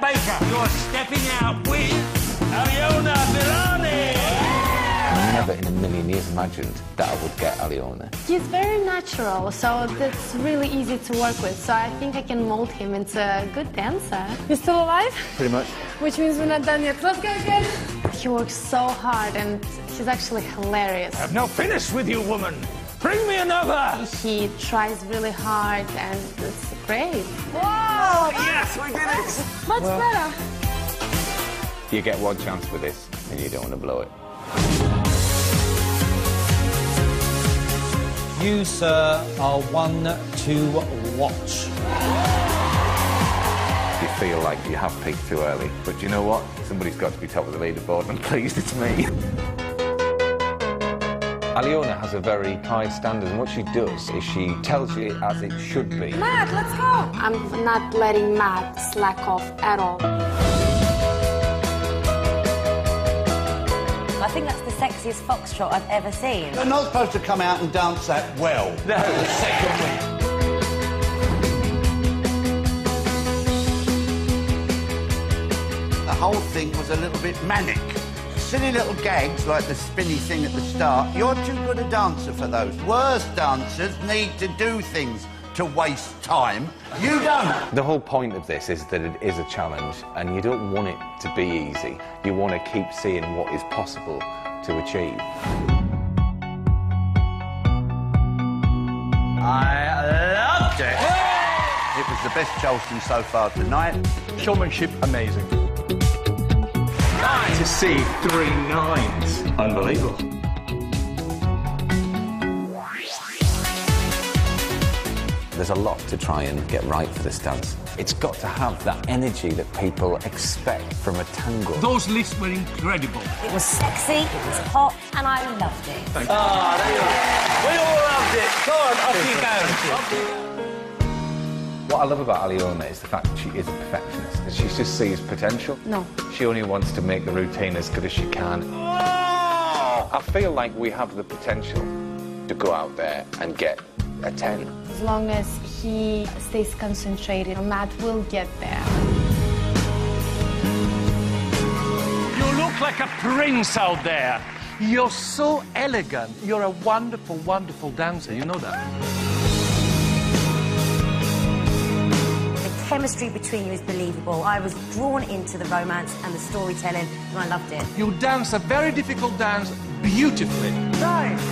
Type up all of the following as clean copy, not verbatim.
Baker. You're stepping out with Aliona Vilani. I never in a million years imagined that I would get Aliona. He's very natural, so it's really easy to work with. So I think I can mold him into a good dancer. You still alive? Pretty much. Which means we're not done yet. Let's go again. He works so hard and he's actually hilarious. I'm now finished with you, woman. Bring me another. He tries really hard and it's great. Whoa! Yes, we did it. Much better. You get one chance with this and you don't want to blow it. You, sir, are one to watch. You feel like you have peaked too early, but you know what? Somebody's got to be top of the leaderboard, and pleased it's me. Aliona has a very high standard, and what she does is she tells you as it should be. Matt, let's go. I'm not letting Matt slack off at all. I think that's the sexiest foxtrot I've ever seen. You're not supposed to come out and dance that well. No. The second week. The whole thing was a little bit manic. Silly little gags like the spinny thing at the start. You're too good a dancer for those. Worse dancers need to do things to waste time. You don't. The whole point of this is that it is a challenge, and you don't want it to be easy. You want to keep seeing what is possible to achieve. I loved it. It was the best Charleston so far tonight. Showmanship amazing. To see 3 9s. Unbelievable. There's a lot to try and get right for this dance. It's got to have that energy that people expect from a tango. Those lifts were incredible. It was sexy, it was hot, and I loved it. There you are. We all loved it. Go on, off you go. What I love about Aliona is the fact that she is a perfectionist, and she just sees potential. No. She only wants to make the routine as good as she can. I feel like we have the potential to go out there and get a 10. As long as he stays concentrated, Matt will get there. You look like a prince out there. You're so elegant. You're a wonderful, wonderful dancer. You know that? The chemistry between you is believable. I was drawn into the romance and the storytelling, and I loved it. You dance a very difficult dance beautifully. Nice.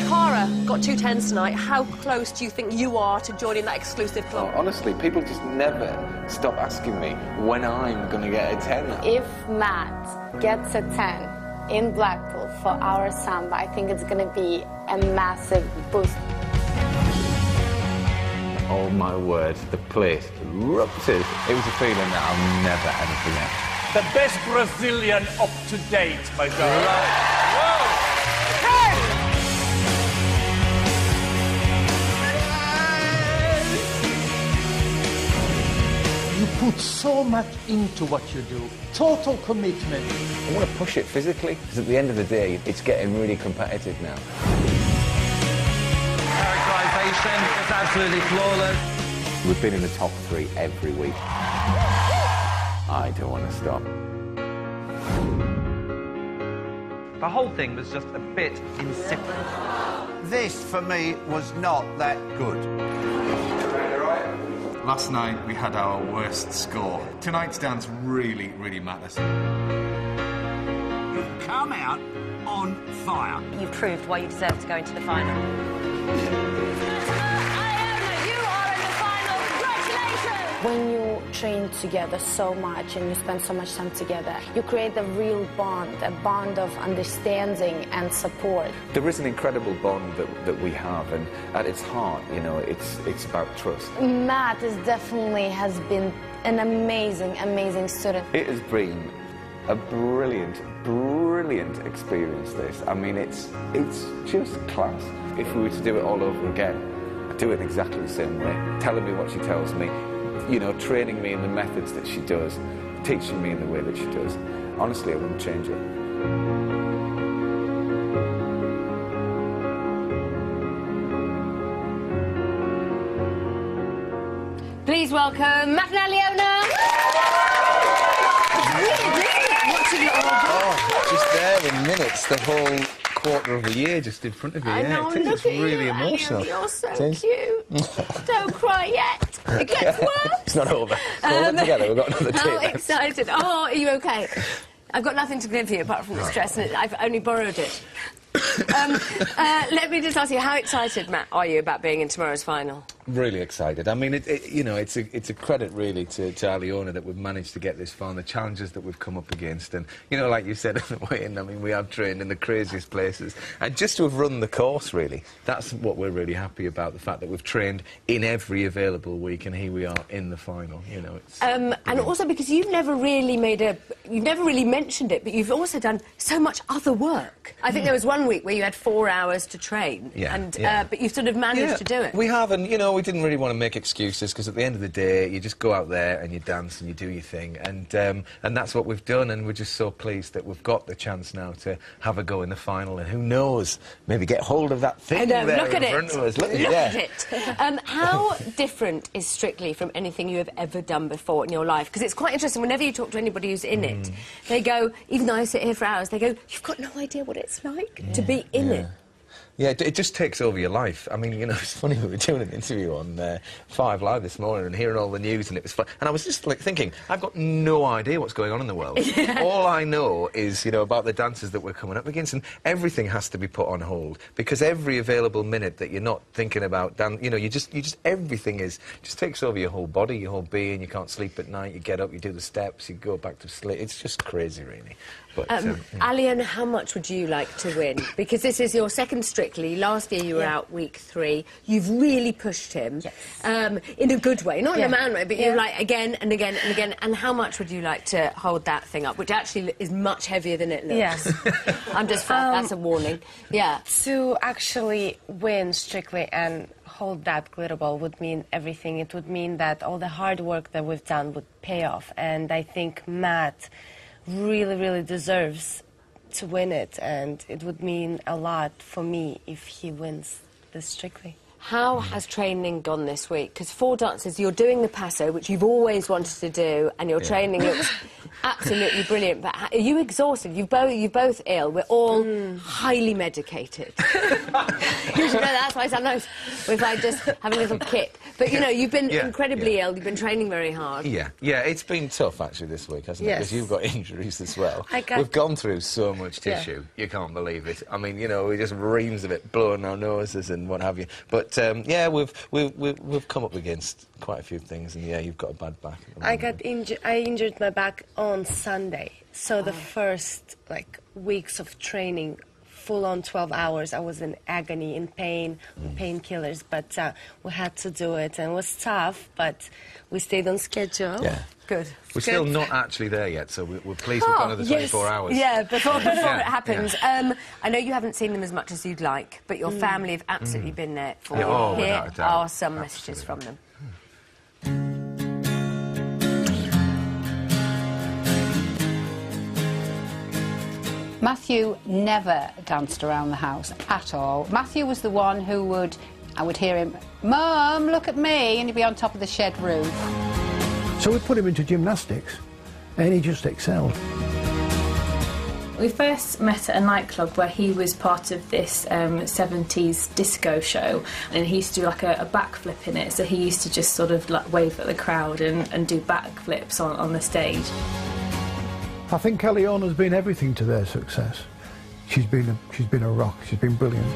Cara got 2 10s tonight. How close do you think you are to joining that exclusive club? Honestly, people just never stop asking me when I'm going to get a 10. If Matt gets a 10 in Blackpool for our samba, I think it's going to be a massive boost. Oh my word, the place erupted. It was a feeling that I'll never ever forget. The best Brazilian up to date, my darling. You put so much into what you do. Total commitment. I want to push it physically, because at the end of the day, it's getting really competitive now. Characterisation is absolutely flawless. We've been in the top 3 every week. I don't want to stop. The whole thing was just a bit insipid. This, for me, was not that good. Last night we had our worst score. Tonight's dance really, really matters. You've come out on fire. You've proved why you deserve to go into the final. When you train together so much and you spend so much time together, you create a real bond, a bond of understanding and support. There is an incredible bond that we have, and at its heart, you know, it's about trust. Matt is definitely has been an amazing, amazing student. It has been a brilliant, brilliant experience, this. I mean, it's just class. If we were to do it all over again, I'd do it exactly the same way. Telling me what she tells me, you know, training me in the methods that she does, teaching me in the way that she does. Honestly, I wouldn't change it. Please welcome Matt and Aliona. It's weird, isn't it, watching it all go? Oh, just there in minutes, the whole quarter of a year just in front of you. I know, It is. look It's at really you, emotional. Aliona, you're so It is. cute. Don't cry yet. It gets worse. It's not over. Hold it together, we've got another How day left. excited. Oh, are you okay? I've got nothing to give you apart from the stress, and I've only borrowed it. Let me just ask you, how excited, Matt, are you about being in tomorrow's final? Really excited. I mean, you know, it's a credit really to Aliona that we've managed to get this far and the challenges that we've come up against. And you know, like you said on the way in, I mean, we have trained in the craziest places, and just to have run the course, really, that's what we're really happy about. The fact that we've trained in every available week, and here we are in the final. You know, it's and also because you've never really mentioned it, but you've also done so much other work. I think there was one week where you had 4 hours to train, but you've sort of managed to do it. We have, and you know, we didn't really want to make excuses because at the end of the day, you just go out there and you dance and you do your thing, and that's what we've done. And we're just so pleased that we've got the chance now to have a go in the final, and who knows, maybe get hold of that thing there look in at front it. of us. Look at it. How different is Strictly from anything you have ever done before in your life? Because it's quite interesting. Whenever you talk to anybody who's in it, they go, even though I sit here for hours, they go, "You've got no idea what it's like to be in it." Yeah, it just takes over your life. I mean, you know, it's funny, we were doing an interview on 5 Live this morning and hearing all the news, and it was fun. And I was just, like, thinking, I've got no idea what's going on in the world. All I know is, you know, about the dancers that we're coming up against, and everything has to be put on hold, because every available minute that you're not thinking about, you know, you just everything just takes over your whole body, your whole being. You can't sleep at night, you get up, you do the steps, you go back to sleep. It's just crazy, really. But, Aliona, how much would you like to win? Because this is your second Strictly. Last year you were out week 3. You've really pushed him in a good way, not in a man way, but you're like again and again and again. And how much would you like to hold that thing up, which actually is much heavier than it looks? Yes. I'm just that's a warning. Yeah. To actually win Strictly and hold that glitter ball would mean everything. It would mean that all the hard work that we've done would pay off, and I think Matt really, really deserves to win it, and it would mean a lot for me if he wins this Strictly. How has training gone this week? Because 4 dancers, you're doing the passo, which you've always wanted to do, and your training looks absolutely brilliant. But are you exhausted? You're both ill. We're all highly medicated. You should know that's why sometimes if I just have a little kick. But, you know, you've been incredibly ill. You've been training very hard. Yeah, it's been tough, actually, this week, hasn't it? Because you've got injuries as well. We've gone through so much tissue. You can't believe it. I mean, you know, we just reams of it blowing our noses and what have you. But, we've come up against quite a few things, and, you've got a bad back. I injured my back on Sunday, so the first, weeks of training, full-on 12 hours, I was in agony, in pain, painkillers, but we had to do it, and it was tough, but we stayed on schedule. Yeah. Good. We're still not actually there yet, so we're pleased we've gone another 24 hours. Yeah, before it happens. I know you haven't seen them as much as you'd like, but your family have absolutely been there for you. Here are some messages from them. Matthew never danced around the house at all. Matthew was the one who I would hear him, "Mum, look at me," and he'd be on top of the shed roof. So we put him into gymnastics, and he just excelled. We first met at a nightclub where he was part of this 70s disco show, and he used to do like a backflip in it, so he used to just sort of like wave at the crowd and do backflips on the stage. I think Aliona's been everything to their success. She's been a rock. She's been brilliant.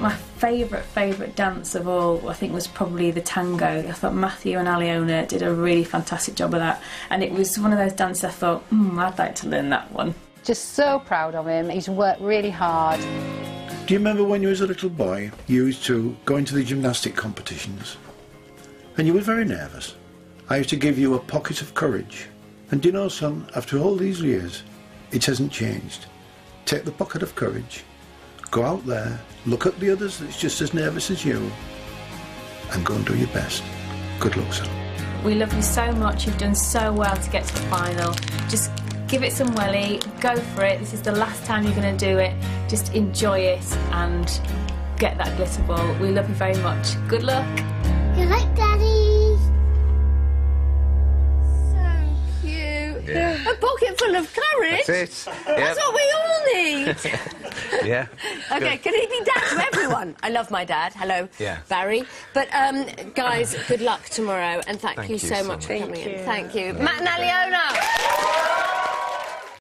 My favourite dance of all, I think, was probably the tango. I thought Matthew and Aliona did a really fantastic job of that, and it was one of those dances I thought, I'd like to learn that one. Just so proud of him. He's worked really hard. Do you remember when you was a little boy, you used to go into the gymnastic competitions, and you were very nervous? I used to give you a pocket of courage. And do you know, son, after all these years, it hasn't changed. Take the pocket of courage, go out there, look at the others that's just as nervous as you, and go and do your best. Good luck, son. We love you so much. You've done so well to get to the final. Just give it some welly, go for it. This is the last time you're going to do it. Just enjoy it and get that glitter ball. We love you very much. Good luck. You like Daddy? A pocket full of courage. That's it. That's what we all need. Yeah. Okay, can he be dad to everyone? I love my dad. Hello, Yeah. Barry. But, guys, good luck tomorrow, and thank you so much for Thank coming you. in. Thank you. Matt and Aliona!